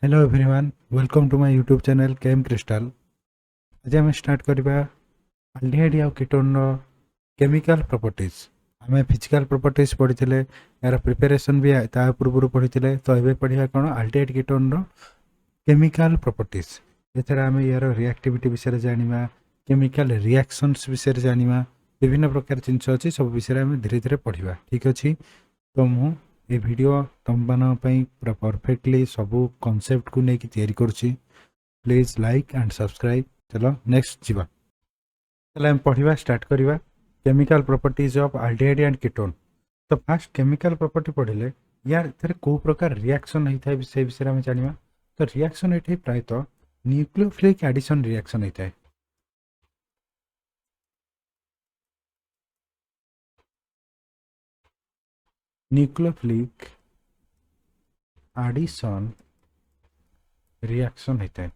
Hello everyone, welcome to my YouTube channel Chem Crystal. आज आम start करवा aldehyde आ कीटोन केमिकल प्रॉपर्टीज। आम फिजिकल प्रॉपर्टीज पढ़ी यार प्रिपरेशन भी ता पूर्व पढ़ी तो ये पढ़ा कौन अल्डिहाइड कीटोन केमिकल प्रॉपर्टीज। एथर आम यार रिएक्टिविटी विषय जाना, केमिकल रिएक्शंस विषय जाना, विभिन्न प्रकार जिनस अच्छी सब विषय आम धीरे धीरे पढ़ा। ठीक अच्छे, तो मु ये वीडियो तुम मान पूरा परफेक्टली सबू कॉन्सेप्ट को लेकिन तैयारी करुच्ची। Please like and subscribe. चलो नेक्स्ट जीवा। चलो हम पढ़ा स्टार्ट करवा chemical properties of aldehyde and ketone. तो फास्ट केमिकल प्रॉपर्टी पढ़ले यार थे कौ प्रकार रिएक्शन होता है से विषय में जाना। तो रिएक्शन ये प्रायतः न्यूक्लियोफिलिक एडिशन रिएक्शन होता है। न्यूक्लियोफिलिक एडिशन रिएक्शन होता है।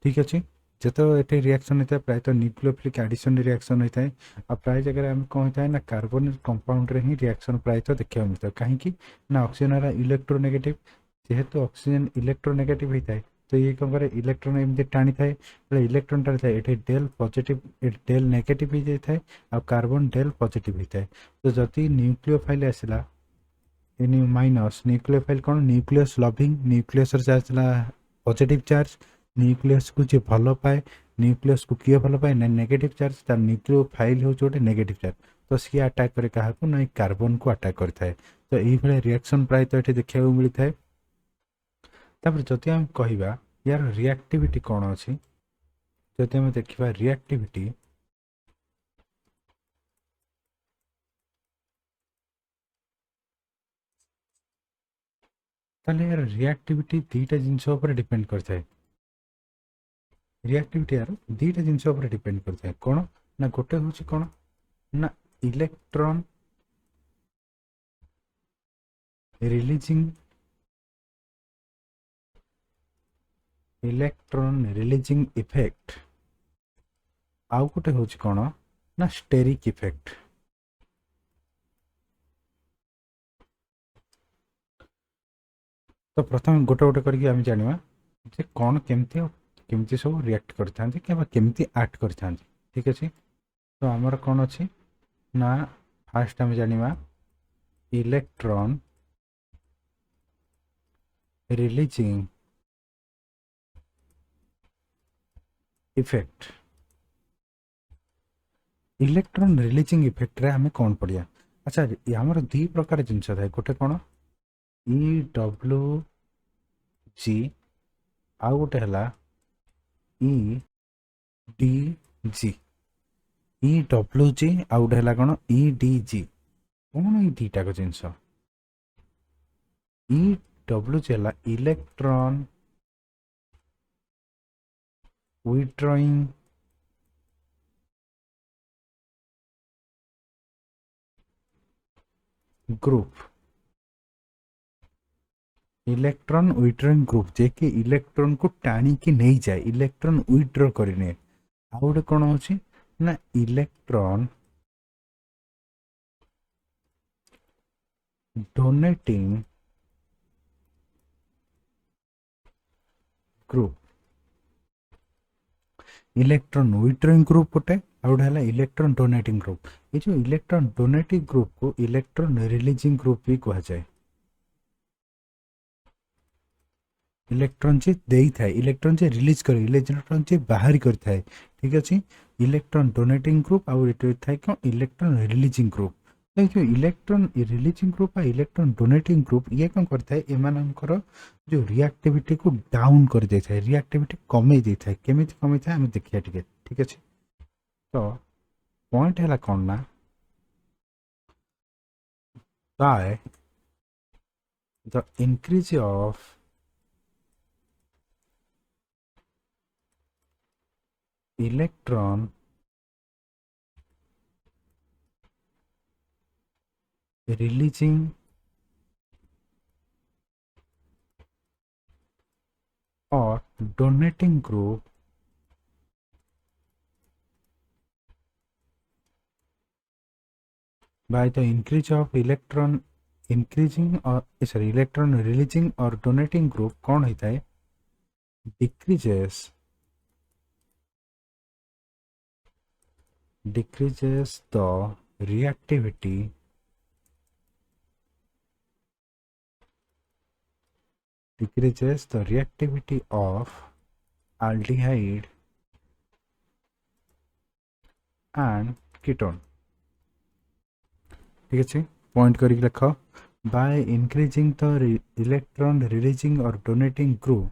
ठीक अच्छे, जो ये रिएक्शन होता है प्रायतः न्यूक्लियोफिलिक एडिशन रिएक्शन होता है। आ प्राय जगह आम कौन होता है ना कार्बन कंपाउंड रे ही रिएक्शन प्रायतः देखा मिलता है। कहीं ना ऑक्सीजन इलेक्ट्रोनेगेटिव, जेहेतु ऑक्सीजन इलेक्ट्रोनेगेटिव होता है तो ये कौन करे इलेक्ट्रॉन एमती टाणी थाए, इलेक्ट्रॉन टाणी थाए ये डेल पॉजिटिव डेल नेगेटिव हो जाए आ कार्बन डेल पॉजिटिव होता है। तो जदि न्यूक्लियोफाइल आसला माइनस न्यूक्लियोफाइल कौन nucleus loving nucleus charge positive charge, nucleus को जी भल पाए, न्यूक्लियस को किए भल पाए ना नेगेटिव चार्ज, तार न्यूक्लियोफाइल हूँ गोटे नेगेटिव चार्ज। तो सी अटैक करे क्या ना कार्बन को अटैक करता है। तो ये रिएक्शन प्रायतः ये देखा मिलता है। तापर जदि आम कहवा यार रिएक्टिविटी कौन अच्छी, जदि आम देखा रिएक्टिविटी ताले यार रिएक्टिविटी दीटा जिनस डिपेंड करता है। रिएक्टिविटी यार दीटा जिनस डिपेंड करता है कौन ना गोटे हूँ कौन ना electron releasing electron releasing effect, आउ गोटे हूँ कौन ना स्टेरिक इफेक्ट। तो प्रथम गोटे गोटे करके आम जाना जे कौन केमती केमती सब रिएक्ट करते केमती एक्ट करते। ठीक अच्छे, तो आमर कौन अच्छी ना फास्ट आम जाना electron releasing effect. Electron releasing effect रे आम कौन पढ़िया। अच्छा, आमर दी प्रकार जिनस थाए गोटे कौन ई डब्ल्यू जी, आउ गोटे है ई डी जी। ई डब्ल्यू जी आउ गोटे है कौन ई डी जी। कौन ये दीटाक जिनस ई डब्ल्यू जी है electron withdrawing group, electron withdrawing group जे कि इलेक्ट्रॉन को टाणी की नहीं जाए, इलेक्ट्रॉन विथड्रॉ करने। आउ गोटे कौन हो ना electron donating group. Electron withdrawing group गोटे आउ गोटे है इलेक्ट्रॉन डोनेटिंग ग्रुप। ये जो इलेक्ट्रॉन डोनेटिंग ग्रुप को इलेक्ट्रॉन रिलीजिंग ग्रुप भी कहा जाए। इलेक्ट्रॉन जे देई थाए, इलेक्ट्रॉन जे रिलीज करे, इलेक्ट्रॉन जे बाहर करता है। ठीक अच्छे, इलेक्ट्रॉन डोनेटिंग ग्रुप आउ ये थाए क्यों इलेक्ट्रॉन रिलीजिंग ग्रुप। तो जो इलेक्ट्रॉन रिलीजिंग ग्रुप आ इलेक्ट्रॉन डोनेटिंग ग्रुप ये कौन करता है एमानकर जो रिएक्टिविटी को डाउन कर दे थाए, रिएक्टिविटी कमे दे थाए। केमिति कमे थाए हम देखिया टिके। ठीक अच्छे, तो पॉइंट है कौन ना by the increase of electron releasing or donating group by the increase of electron increasing और सॉरी इलेक्ट्रॉन रिलीजिंग और डोनेटिंग ग्रुप कौन होता है decreases the reactivity of aldehyde and ketone ठीक है पॉइंट करके लिख by increasing the electron releasing और डोनेटिंग ग्रुप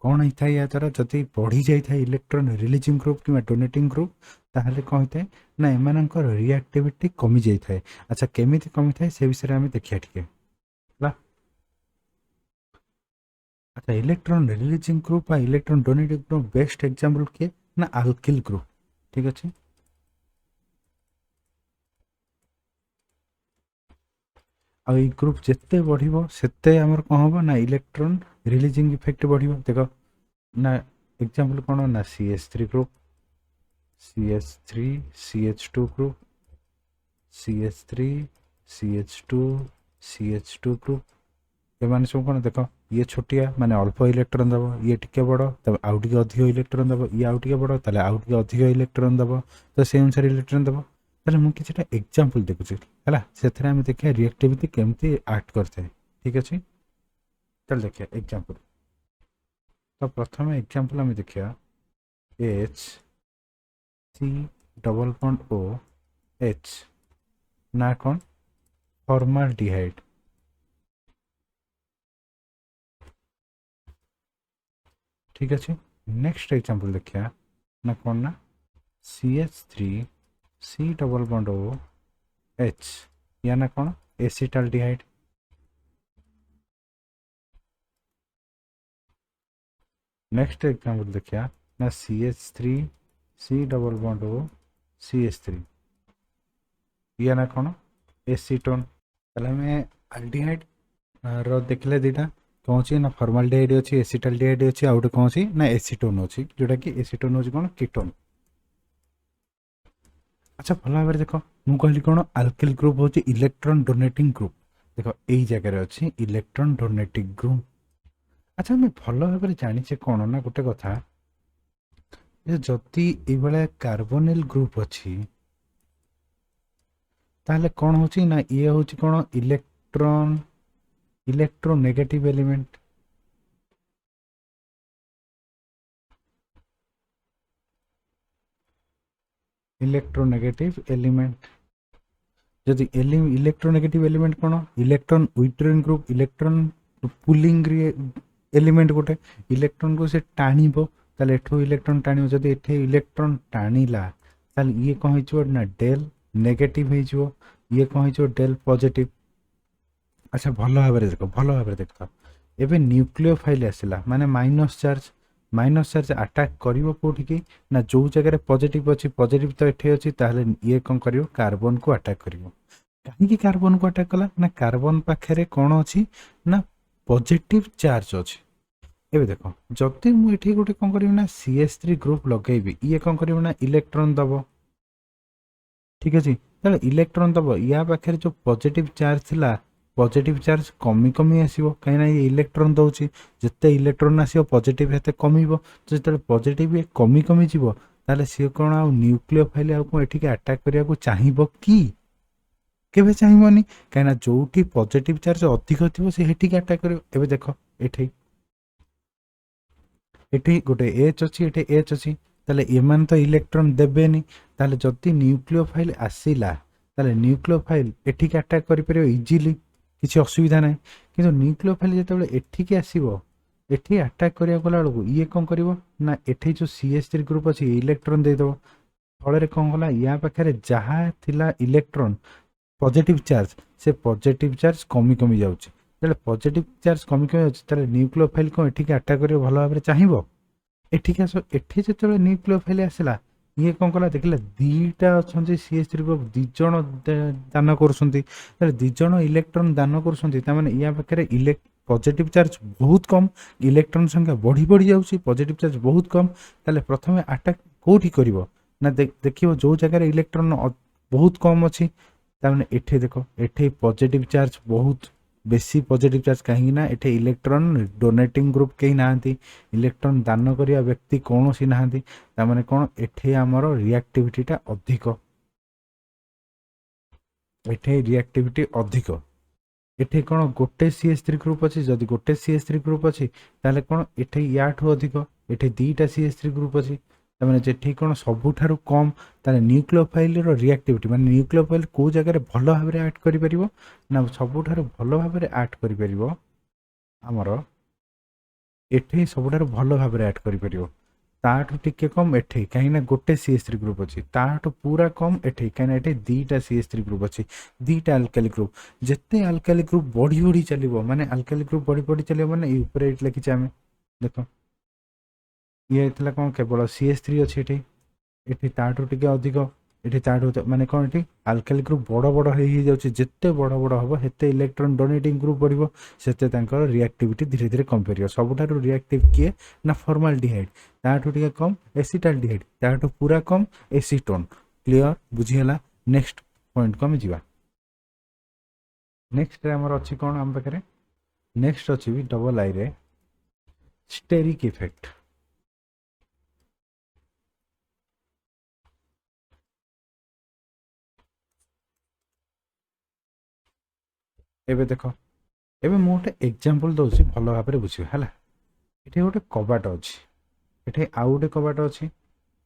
कौन होता है या द्वारा जदि बढ़ी जाए इलेक्ट्रॉन रिलीजिंग ग्रुप कि डोनेटिंग ग्रुप ताहले कौन होता है ना एमानकर रिएक्टिविटी कमी जाए अच्छा केमिति कमी थाए से विषय में देखिए ठीक अच्छा इलेक्ट्रॉन रिलीजिंग ग्रुप और electron donating group best example किए ना अल्किल ग्रुप ठीक अच्छे आ ग्रुप जिते बढ़ से आमर कौन हम ना इलेक्ट्रॉन रिलीजिंग इफेक्ट बढ़ देख ना एग्जांपल कौन ना CH3 group CH3 CH2 group CH3 CH2 CH2 group ये सब कौन देख ये छोटिया माने अल्प इलेक्ट्रॉन दब ये टिके बड़ तब आउ टिके अधिक इलेक्ट्रॉन दब ये आउ टिके बड़ ताले आउ टिके अधिक इलेक्ट्रॉन दब तो से अनुसार इलेक्ट्रॉन दब ताले मु किछटा एग्जांपल देखुछि हला सेथरे हम देखिया रिएक्टिविटी केमती एक्ट करते हैं ठीक अछि चल देखिया एग्जांपल तो प्रथम एग्जांपल हम देखिया H C double bond O H ना कौन फॉर्माल्डिहाइड ठीक अच्छे नेक्स्ट एग्जांपल देखिया ना कौन ना CH3 C double bond O H या ना कौन एसिटाल्डिहाइड नेक्स्ट एग्जांपल देखिया ना CH3 C double bond O CH3 या ना कौन एसीटोन ताले हमें अल्डिहाइड रो देखले दीटा कौन सी ना फॉर्माल्डिहाइड अच्छी एसिटाल्डिहाइड अच्छी आउट कौन सी ना एसीटोन अच्छी जोटा कि एसीटोन हूँ कौन कीटोन अच्छा भल भाव देख मु कहली कौन अल्किल ग्रुप हूँ इलेक्ट्रॉन डोनेटिंग ग्रुप देख यही जगह अच्छी इलेक्ट्रॉन डोनेटिंग ग्रुप अच्छा मैं भल भाव जानी कौन ना गोटे कथा जदि ये कार्बोनिल ग्रुप अच्छी ताहले कौन होची ना ये होची कौन इलेक्ट्रोनेगेटिव एलिमेंट इलेक्ट्रोनेगेटिव एलिमेंट जदि इलेक्ट्रोनेगेटिव एलिमेंट कौन electron withdrawing group electron pulling element गोटे इलेक्ट्रॉन को से टाणिबो ताले एठो इलेक्ट्रॉन टाणिबो जदि एठे इलेक्ट्रॉन टाणिला ताले ये कौन होइछो ना डेल नेगेटिव होइछो ये कौन होइछो डेल पॉजिटिव अच्छा भल भाव देख एबे न्यूक्लियोफाइल आसला माने माइनस चार्ज अटैक करिवो कोठी की ना जो जगह पॉजिटिव अच्छी पॉजिटिव तो एठे अच्छी ताहले ये कौन करिवो कार्बन को अटैक करिवो कहीं कार्बन को अटैक कला ना कार्बन पाखे कौन अच्छी ना पॉजिटिव चार्ज अच्छी एबे देखो जदि मुझे गोटे कौन करी ना CH3 ग्रुप लगेबी ये कौन करी ना इलेक्ट्रॉन दब ठीक अच्छे तेल इलेक्ट्रॉन दब या पाखे जो पॉजिटिव चार्ज थिला पॉजिटिव चार्ज कमी कमी आसो कहीं ये इलेक्ट्रॉन दौर जिते इलेक्ट्रॉन आसो पॉजिटिव हेते कमिबो तो जो पॉजिटिव ये कमी कमी जीवो ताले सी कौन आ न्यूक्लियोफाइल आ को एठिक अटैक करिया को चाहिबो कि केबे चाहिबोनी कहीं जोठी पॉजिटिव चार्ज अधिक थिबो से हेठिक अटैक करियो एबे देखो एठी एठी गोटे H अछि एठी H अछि ताले एमान तो इलेक्ट्रॉन देबेनी ताले जति न्यूक्लियोफाइल आसीला ताले न्यूक्लियोफाइल एठिक अटैक करि परियो इजीली किसी असुविधा ना कि न्यूक्लियोफाइल जो एठिक आसो एठी अटैक करिया गला बेलू ये कौन करिवो ना एठी जो CH3 ग्रुप अच्छी इलेक्ट्रॉन देदेव फल कौन कला या पाखे जहाँ थिला इलेक्ट्रॉन पॉजिटिव चार्ज से पॉजिटिव चार्ज कमी कमी जाउछि तेरे पॉजिटिव चार्ज कमी कमी जाउछि ताले न्यूक्लियोफाइल कौन एठिक अटैक करियो भल भाव चाहिबो एठिक आसो एठी जो न्यूक्लियोफाइल आसला ये कौन कला देखला दीटा अच्छा CH3 ग्रुप दिज दान कर दिज इलेक्ट्रॉन दान कर या पाखे पॉजिटिव चार्ज बहुत कम इलेक्ट्रॉन संख्या बढ़ी बढ़ी जाऊँगी पॉजिटिव चार्ज बहुत कम ताले प्रथम अटैक कौटी करिवो ना देखियो जो जगह इलेक्ट्रॉन बहुत कम अच्छी ताने एठे देखो एठे पॉजिटिव चार्ज बहुत बेसी पॉजिटिव चार्ज कहीं ना एठे इलेक्ट्रॉन डोनेटिंग ग्रुप कहीं नांती इलेक्ट्रॉन दान करिया व्यक्ति कोनोसी नांती ता माने कोन एठे हमरो रिएक्टिविटीटा अधिक एठे रिएक्टिविटी अधिक एठे कोन गोटे CH3 ग्रुप अछि जदि गोटे CH3 ग्रुप अछि ताले कोन एठे याठो अधिक एठे दीटा CH3 ग्रुप अछि ता माने जेठी कोन सबुठारु कम ताले न्यूक्लियोफाइल रो रिएक्टिविटी माने न्यूक्लियोफाइल को जगह रे भलो भाबरे एक्ट करि परिबो ना सबुठारु भलो भाबरे एक्ट करि परिबो हमरो एठे सबुठारु भलो भाबरे एक्ट करि परिबो ताठु टिके कम एठे काहे ना गोटे CH3 ग्रुप अछि ताठु पूरा कम एठे काहे ना एठे दीटा CH3 ग्रुप अछि दीटा अल्काइल ग्रुप जेते अल्काइल ग्रुप बढ़ी बढ़ी चलिबो माने अल्काइल ग्रुप बढ़ी बढ़ी चलिबो माने ए ऊपर एट लिखि छामे देखो ये इतला कोन केवल CH3 अछि एठे एठे ताठु टिके अधिक एठे ताठु माने कोन एठे अल्काइल ग्रुप बड़ बड़ हे जाउछि जेते बड़ बड़ हबो हेते इलेक्ट्रॉन डोनेटिंग ग्रुप बढ़िबो सेते तांकर रिएक्टिविटी धीरे धीरे कम करियो सबुठारु रिएक्टिव किए ना फॉर्माल्डिहाइड ताठु टिके कम एसिटाल्डिहाइड ताठु पूरा कम एसीटोन क्लियर बुझी हला नेक्स्ट पॉइंट को हम जीवा नेक्स्ट रे हमर अछि कोन हम पाखरे नेक्स्ट अछि भी डबल आई रे स्टेरिक इफेक्ट एबे देखो एबे मु गोटे एग्जांपल दोछि भलो भाबरे बुझियो हला एठे गोटे कबाट अछि एठे आउ गोटे कबाट अछि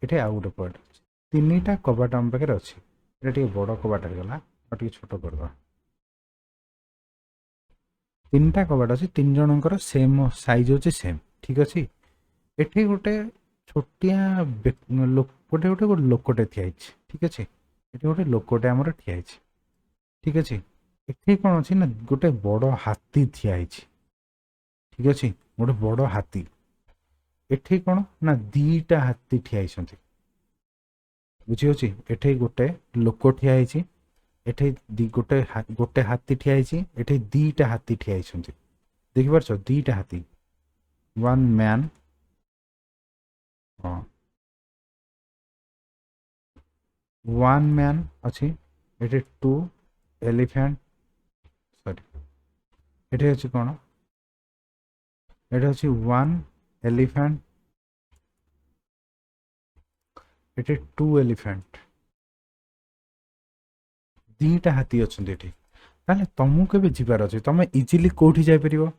एठे आउ गोटे कबाट अछि तीनटा कबाट हम पाखरे अछि एटा टिके बड़ कबाट गला आ टिके छोटो करबा तीनटा कबाट अछि तीन जनकर सेम साइज अछि सेम ठीक अछि एठे गोटे छोटिया गोटे गोटे लोकटे थिया अछि ठीक अछि एठे गोटे लोकटे हमर थिया अछि ठीक अछि एठे कोन अछि ना गोटे बड़ हाथी थिया अछि ठीक अछि गोटे बड़ हाथी एठे कोन ना दीटा हाथी ठिया आइछन्ती बुझी होछि एठे गोटे लोक ठिया आइछि एठे गोटे हाथी ठिया आइछि एठे दीटा हाथी ठिया आइछन्ती देखि परछो दीटा हाथी वन मैन वन मैन अछि एठे टू एलिफेंट सॉरी एठे अछि कोन एठे अछि वन एलिफेंट एठे टू एलिफेंट दीटा हाथी अछन्ती एठे ताले तमु केबे जिबार अछि तमे इजीली कोठी जाय परिबो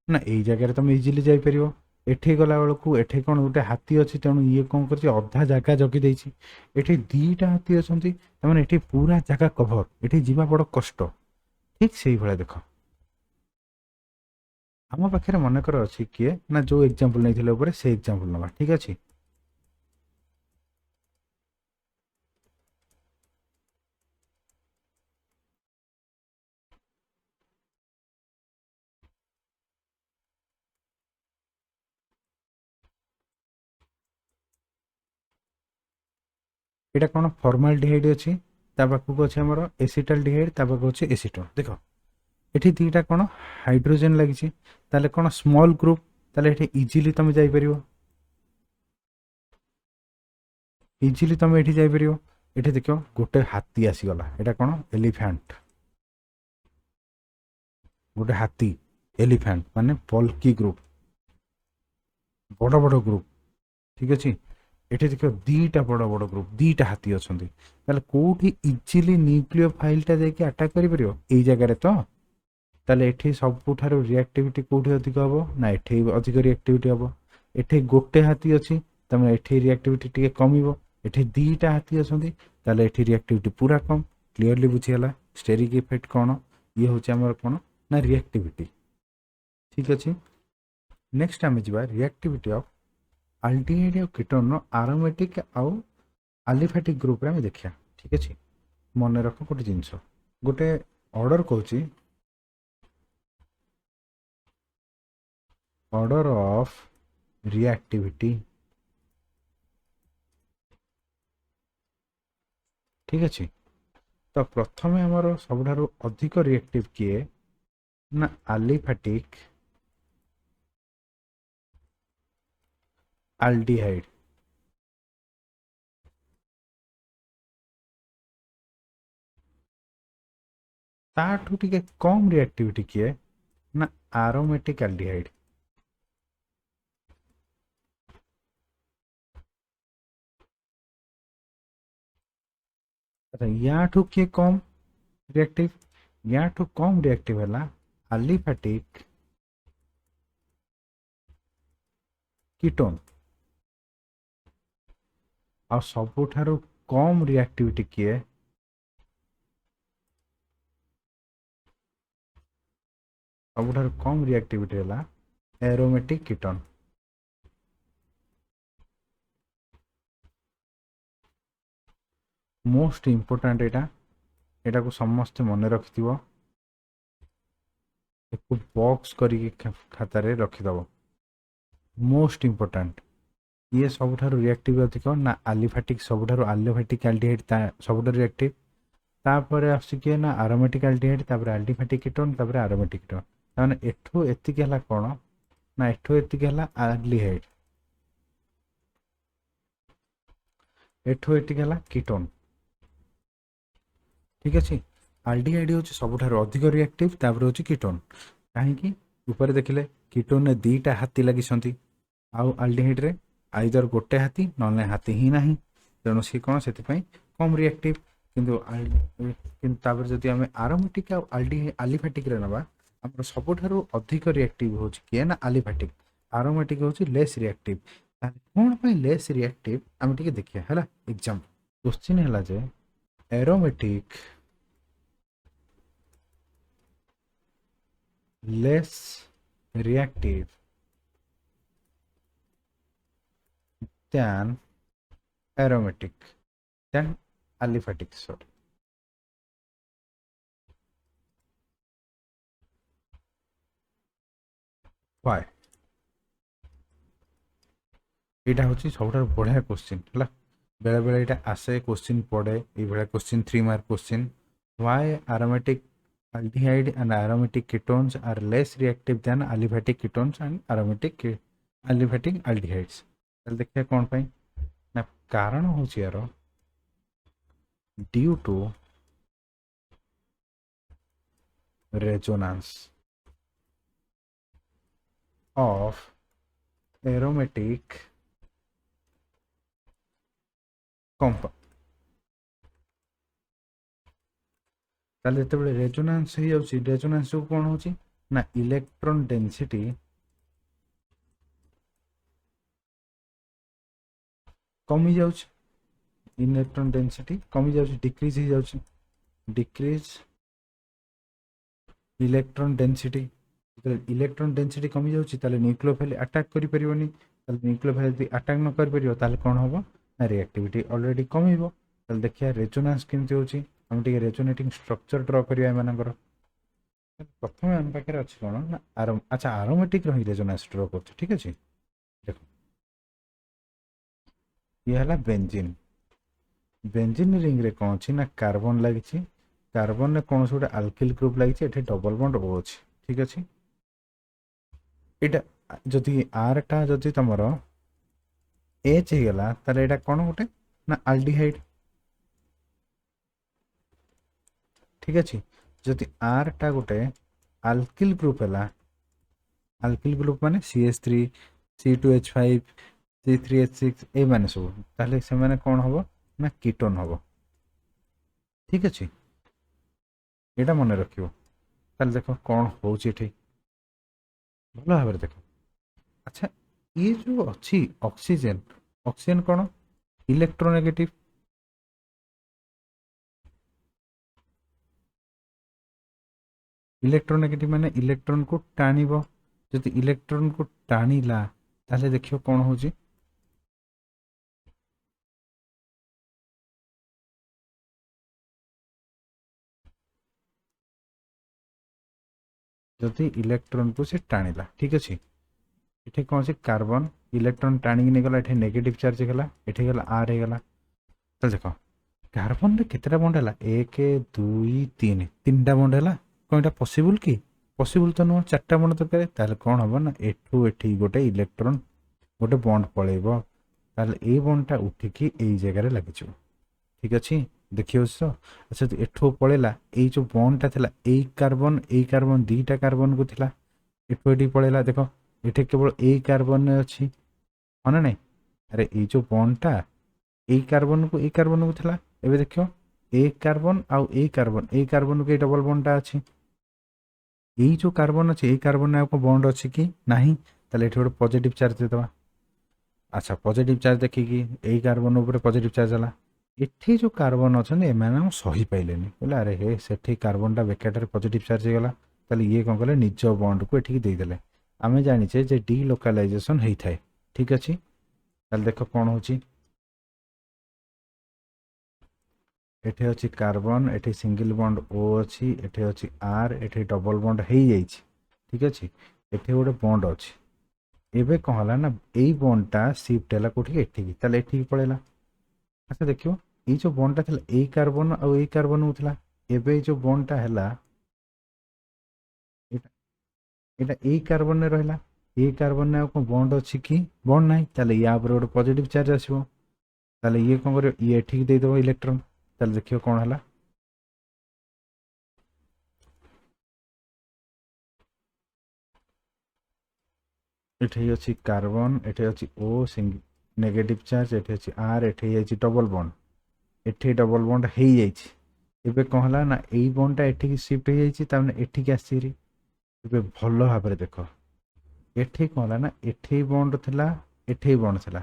ना एई जगह रे तमे इजीली जाय परिबो एठे गला बेलकू एठे कोन गोटे हाथी अछि तेणु ये कोन करछि अधा जागा जगी देछि एठे दीटा हाथी अछन्ती त माने एठे पूरा जागा कवर एठे जिबा बड़ कष्ट ठीक सेही भला देखो हम पाखरे मन कर अछि किए ना जो एग्जांपल नैथिले ऊपर से एग्जांपल नबा ठीक अछि एटा कोन फॉर्माल्डिहाइड अछि ता पाखु अछि हमर एसिटाल्डिहाइड ता पाखु अछि एसीटोन देखो एठी दीटा कोन हाइड्रोजन लागिछि ताले कोन स्मॉल ग्रुप ताले एठी इजीली तमे जाय परिबो इजीली तमे एठी जाय परिबो एठी देखो गोटे हाथी आसी गला एटा कोन एलिफेंट गोटे हाथी एलिफेंट माने पल्की ग्रुप बड़ बड़ ग्रुप ठीक अछि एठी देखो दीटा बड़ बड़ ग्रुप दीटा हाथी अछन्ती ताले कोठी इजीली न्यूक्लियोफाइल ता जाके अटैक करि परिबो एई जगह रे तो ताले एठी सबुठारु रिएक्टिविटी कोठी अधिक हबो ना एठी अधिक रिएक्टिविटी हबो एठी गोटे हाथी अछि तमे एठी रिएक्टिविटी टिके कमिबो एठी दीटा हाथी अछन्ती ताले एठी रिएक्टिविटी पूरा कम क्लियरली बुझियला स्टेरिक इफेक्ट कोन ये होचे हमर कोन ना रिएक्टिविटी ठीक अछि नेक्स्ट हम जिबा रिएक्टिविटी ऑफ अल्डिहाइड और कीटोन नो एरोमेटिक आउ अलिफेटिक ग्रुप रे हम देखिया ठीक अछि मन रखो गोटे जिंस गोटे ऑर्डर कहूची ऑर्डर ऑफ रिएक्टिविटी ठीक अछि तो प्रथमे हमर सबठारु अधिक रिएक्टिव किए ना अलिफेटिक अल्डिहाइड ताठू टिके कम रिएक्टिविटी किए ନା ଆରୋମେଟିକ୍ ଆଲ୍ଡିହାଇଡ୍। याठू किए कम रिएक्टिव, याठू कम रिएक्टिव है आलिफैटिक कीटोन आ सबुठारु कम रिएक्टिविटी किए सबुठारु कम रिएक्टिविटी है एरोमेटिक कीटोन। मोस्ट इम्पोर्टाट एटा को समस्त मन रखिथिबो, एक बॉक्स करिके खातार रखिदब। मोस्ट इम्पोर्टाट ये सबुठारु रिएक्टिव अधिक ना आलिफैटिक सबुठारु आलिफैटिक एल्डिहाइड सबुठारु रिएक्टिव, तापर आसिके ना एरोमेटिक एल्डिहाइड, तापर एल्डिफैटिक कीटोन, तापर एरोमेटिक कीटोन। ताने एठो एतिक हला कोन ना एठो एतिक हला एल्डिहाइड, एठो एतिक हला कीटोन। ठीक अछि, एल्डिहाइड होछि सबुठारु अधिक रिएक्टिव, तापर होछि कीटोन। काहे कि ऊपर देखिले कीटोन ने दीटा हाथी लागिसंती आउ एल्डिहाइड रे आइदर गोटे हाथी नले हाथी ही नाही, तेणु सी कोन सेति पई कम रिएक्टिव। किंतु तापर जदि आमे एरोमेटिक आ आलिफैटिक रे नबा, हमर सबुठारु अधिक रिएक्टिव होछि के ना आलिफैटिक, एरोमेटिक होछि लेस रिएक्टिव। ताले कोन पई लेस रिएक्टिव आमे टिके देखिया हला। एग्जांपल क्वेश्चन हला जे aromatic less reactive than aromatic than aliphatic, sorry। why एटा होची सबुठार बढ़िया क्वेश्चन हला। बेले बेले एटा आसे क्वेश्चन पड़े ए बडा question 3 mark question. why aromatic aldehyde and aromatic ketones are less reactive than aliphatic ketones and aliphatic aldehydes। चल देखिए कौन पाई ना कारण होची यार due to resonance of aromatic compound। ताले जते बेले रेजोनेंस हे जाउची, रेजोनेंस को कोन होची ना इलेक्ट्रॉन डेंसिटी कमी जाउची, इलेक्ट्रॉन डेंसिटी कमी जाउची, डिक्रीज हे जाउची, decrease electron density. Electron density कमी जाउची ताले न्यूक्लियोफाइल अटैक करि परिबनी, ताले न्यूक्लियोफाइल यदि अटैक न कर परिबो ताले कोन होबो ना रिएक्टिविटी ऑलरेडी कमिबो। ताले देखिया रेजोनेंस केमति होची, हम टिके रेजोनेटिंग स्ट्रक्चर ड्रा करिया एमानकर। प्रथम हम पाखे अच्छी कौन ना अच्छा एरोमेटिक रही रेजोनेंस ड्रा कर। ठीक अच्छे देख ये है बेंजीन, बेंजीन रिंग रे कौन अच्छी ना कार्बन लगी, कार्बन में कौन गोटे आल्किल ग्रुप लगी, डबल बॉन्ड ओ अच्छी। ठीक अच्छे यहाँ जदि आर टा जदि तुम एच होगला ताले एटा कौन गोटे ना आल्डिहाइड। ठीक अच्छे जदि आर टा गोटे आल्किल ग्रुप है, आल्किल ग्रुप माने CH3 C2H5 C3H6 ए माने सब ताले से माने कौन होबो ना कीटोन होबो। ठीक अच्छे एटा मन रखियो। ताले देखो कौन होउची एठी भल भाव देख। अच्छा ये जो अच्छी ऑक्सीजन, ऑक्सीजन कौन इलेक्ट्रोनेगेटिव, इलेक्ट्रोनेगेटिव माने इलेक्ट्रॉन को टाणिबो, जदि इलेक्ट्रॉन को टाणिला ताले देखियो कौन होची जदि इलेक्ट्रॉन को से टाणिला। ठीक अच्छे ये कौन से कार्बन इलेक्ट्रॉन टाणी नहीं गला, ये नेगेटिव चार्ज गला, ये गला आर हो गला। तो देखो कार्बन रे केतेटा बॉन्ड है 1 2 3 तीनटा बॉन्ड है कौन एटा पॉसिबल कि पॉसिबल तो नुह, चारटा बॉन्ड दरकार ताले कौन हम ना एठू एठी गोटे इलेक्ट्रॉन गोटे बॉन्ड पलैब ताले ए बॉन्डटा उठिकी एई जगह लगे। ठीक अच्छे देखिए तो अच्छा एठू पलैला ये जो बॉन्डटा थिला ए कार्बन दीटा कार्बन को थिला ଏଠୁ ଏଠି ପଳେଇଲା ଦେଖ ଏଠି କେବଳ ଏଇ କାର୍ବନରେ ଅଛି ହଁ ନା ନାଇଁ ଆରେ ଏଇ ଯୋଉ ବଣ୍ଡଟା ଏଇ କାର୍ବନକୁ ଥିଲା ଏବେ ଦେଖିବ ଏଇ କାର୍ବନକୁ ଏଇ ଡବଲ ବଣ୍ଡଟା ଅଛି ଏଇ ଯୋଉ କାର୍ବନ ଅଛି ଏଇ କାର୍ବନରେ ଆଉ ବଣ୍ଡ ଅଛି କି ନାହିଁ ତାହେଲେ ଏଠି ଗୋଟେ ପଜିଟିଭ ଚାର୍ଜ ଦେଇଦେବା ଆଚ୍ଛା ପଜିଟିଭ ଚାର୍ଜ ଦେଖିକି ଏଇ କାର୍ବନ ଉପରେ ପଜିଟିଭ ଚାର୍ଜ ହେଲା ଏଠି ଯୋଉ କାର୍ବନ ଅଛନ୍ତି ଏମାନେ ଆଉ ସହିପାଇଲେନି କହିଲେ ଆରେ ହେ ସେଠି କାର୍ବନଟା ବେକାରଟାରେ ପଜିଟିଭ ଚାର୍ଜ ହେଇଗଲା ତାହେଲେ ଇଏ କ'ଣ କଲେ ନିଜ ବଣ୍ଡକୁ ଏଠିକି ଦେଇଦେଲେ ଆମେ ଜାଣିଛେ ଯେ ଡିଲୋକାଲାଇଜେସନ ହେଇଥାଏ ଠିକ ଅଛି ତାହେଲେ ଦେଖ କ'ଣ ହଉଛି ଏଠି ଅଛି କାର୍ବନ ଏଠି ସିଙ୍ଗଲ ବଣ୍ଡ ଓ ଅଛି ଏଠି ଅଛି ଆର୍ ଏଠି ଡବଲ ବଣ୍ଡ ହେଇଯାଇଛି ଠିକ ଅଛି ଏଠି ଗୋଟେ ବଣ୍ଡ ଅଛି ଏବେ କ'ଣ ହେଲା ନା ଏଇ ବଣ୍ଡଟା ସିଫ୍ଟ ହେଲା କୋଉଠିକି ଏଠିକି ତାହେଲେ ଏଠିକି ପଳେଇଲା ଆଚ୍ଛା ଦେଖିବ ଏଇ ଯୋଉ ବଣ୍ଡଟା ଥିଲା ଏଇ କାର୍ବନ ଆଉ ଏଇ କାର୍ବନ ଥିଲା ଏବେ ଏଇ ଯୋଉ ବଣ୍ଡଟା ହେଲା ଏଇଟା ଏଇଟା ଏଇ କାର୍ବନରେ ରହିଲା ଏଇ କାର୍ବନରେ ଆଉ କ'ଣ ବଣ୍ଡ ଅଛି କି ବଣ୍ଡ ନାହିଁ ତାହେଲେ ୟା ଉପରେ ଗୋଟେ ପଜିଟିଭ ଚାର୍ଜ ଆସିବ ତାହେଲେ ଇଏ କ'ଣ କରିବ ଇଏ ଏଠିକି ଦେଇଦେବ ଇଲେକ୍ଟ୍ରନ ତାହେଲେ ଦେଖିବ କ'ଣ ହେଲା ଏଠି ଅଛି କାର୍ବନ ଏଠି ଅଛି ଓ ନେଗେଟିଭ ଚାର୍ଜ ଏଠି ଅଛି ଆର୍ ଏଠି ହେଇଯାଇଛି ଡବଲ ବଣ୍ଡ ଏଠି ଡବଲ ବଣ୍ଡ ହେଇଯାଇଛି ଏବେ କ'ଣ ହେଲା ନା ଏଇ ବଣ୍ଡଟା ଏଠିକି ସିଫ୍ଟ ହେଇଯାଇଛି ତାମାନେ ଏଠିକି ଆସିଛି ଏବେ ଭଲ ଭାବରେ ଦେଖ ଏଠି କ'ଣ ହେଲା ନା ଏଠି ବଣ୍ଡ ଥିଲା ଏଠି ବଣ୍ଡ ଥିଲା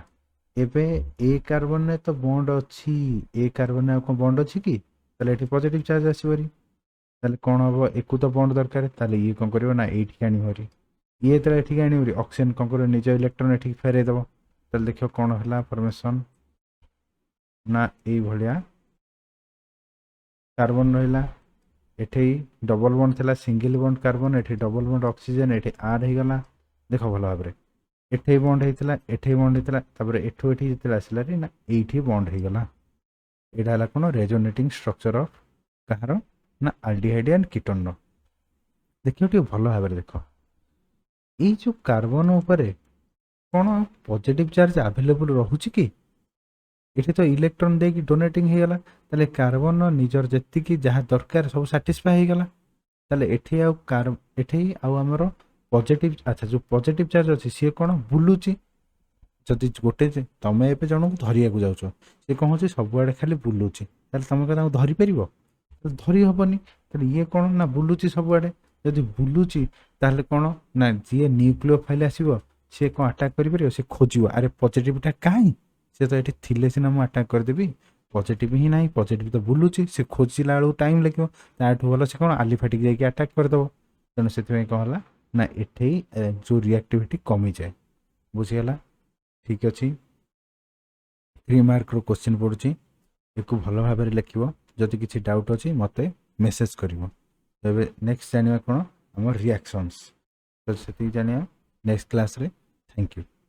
ଏବେ ଏ କାର୍ବନରେ ତ ବଣ୍ଡ ଅଛି ଏ କାର୍ବନରେ ଆଉ କ'ଣ ବଣ୍ଡ ଅଛି କି ତାହେଲେ ଏଠି ପଜିଟିଭ ଚାର୍ଜ ଆସିବରି ତାହେଲେ କ'ଣ ହବ ଏକୁ ତ ବଣ୍ଡ ଦରକାର ତାହେଲେ ଇଏ କ'ଣ କରିବ ନା ଏଇଠିକି ଆଣିବରି ଇଏ ଯେତେବେଳେ ଏଠିକି ଆଣିବରି ଅକ୍ସିଜେନ କ'ଣ କରିବ ନିଜ ଇଲେକ୍ଟ୍ରନ ଏଠିକି ଫେରେଇ ଦେବ ତାହେଲେ ଦେଖିବ କ'ଣ ହେଲା ଫର୍ମେସନ ନା ଏଇଭଳିଆ କାର୍ବନ ରହିଲା ଏଠି ଡବଲ ବଣ୍ଡ ଥିଲା ସିଙ୍ଗଲ ବଣ୍ଡ କାର୍ବନ ଏଠି ଡବଲ ବଣ୍ଡ ଅକ୍ସିଜେନ ଏଠି ଆର୍ ହେଇଗଲା ଦେଖ ଭଲ ଭାବରେ ଏଠି ବଣ୍ଡ ହେଇଥିଲା ଏଠି ବଣ୍ଡ ହେଇଥିଲା ତାପରେ ଏଠୁ ଏଠି ଯେତେବେଳେ ଆସିଲା ନା ଏଇଠି ବଣ୍ଡ ହେଇଗଲା ଏଇଟା ହେଲା କ'ଣ ରେଜୋନେଟିଂ ଷ୍ଟ୍ରକ୍ଚର ଅଫ କାହାର ନା ଆଲଡିହାଇଡ୍ ଆଣ୍ଡ କିଟୋନର ଦେଖିବ ଟିକେ ଭଲ ଭାବରେ ଦେଖ ଏଇ ଯୋଉ କାର୍ବନ ଉପରେ କ'ଣ ପଜିଟିଭ ଚାର୍ଜ ଆଭେଲେବୁଲ ରହୁଛି କି ଏଠି ତ ଇଲେକ୍ଟ୍ରନ ଦେଇକି ଡୋନେଟିଂ ହେଇଗଲା ତାହେଲେ କାର୍ବନ ନିଜର ଯେତିକି ଯାହା ଦରକାର ସବୁ ସାଟିସ୍ଫାଏ ହେଇଗଲା ତାହେଲେ ଏଠି ଆଉ ଆମର ପଜିଟିଭ ଆଚ୍ଛା ଯୋଉ ପଜିଟିଭ ଚାର୍ଜ ଅଛି ସିଏ କ'ଣ ବୁଲୁଛି ଯଦି ଗୋଟେ ତମେ ଏବେ ଜଣକୁ ଧରିବାକୁ ଯାଉଛ ସେ କ'ଣ ହଉଛି ସବୁଆଡେ ଖାଲି ବୁଲୁଛି ତାହେଲେ ତମେ କ'ଣ ତାଙ୍କୁ ଧରିପାରିବ ଧରି ହବନି ତାହେଲେ ଇଏ କ'ଣ ନା ବୁଲୁଛି ସବୁଆଡେ ଯଦି ବୁଲୁଛି ତାହେଲେ କ'ଣ ନା ଯିଏ ନ୍ୟୁକ୍ଲିଓଫାଇଲ୍ ଆସିବ ସିଏ କ'ଣ ଆଟାକ୍ କରିପାରିବ ସେ ଖୋଜିବ ଆରେ ପଜିଟିଭଟା କାହିଁ ସେ ତ ଏଠି ଥିଲେ ସିନା ମୁଁ ଆଟାକ୍ କରିଦେବି ପଜିଟିଭ ହିଁ ନାହିଁ ପଜିଟିଭ ତ ବୁଲୁଛି ସେ ଖୋଜିଲା ବେଳକୁ ଟାଇମ୍ ଲାଗିବ ତାଠୁ ଭଲ ସେ କ'ଣ ଆଲିଫାଟିକ୍ ଯାଇକି ଆଟାକ୍ କରିଦେବ ତେଣୁ ସେଥିପାଇଁ କ'ଣ ହେଲା ନା ଏଠି ଯେଉଁ ରିଆକ୍ଟିଭିଟି କମିଯାଏ ବୁଝିଗଲା ଠିକ୍ ଅଛି 3 ମାର୍କର କ୍ୱେଶ୍ଚିନ୍ ପଡ଼ୁଛି ଏକୁ ଭଲ ଭାବରେ ଲେଖିବ ଯଦି କିଛି ଡାଉଟ୍ ଅଛି ମୋତେ ମେସେଜ୍ କରିବ ଏବେ ନେକ୍ସଟ ଜାଣିବା କ'ଣ ଆମର ରିଆକ୍ସନ୍ସ ତ ସେତିକି ଜାଣିବା ନେକ୍ସଟ କ୍ଲାସ୍ରେ ଥ୍ୟାଙ୍କ ୟୁ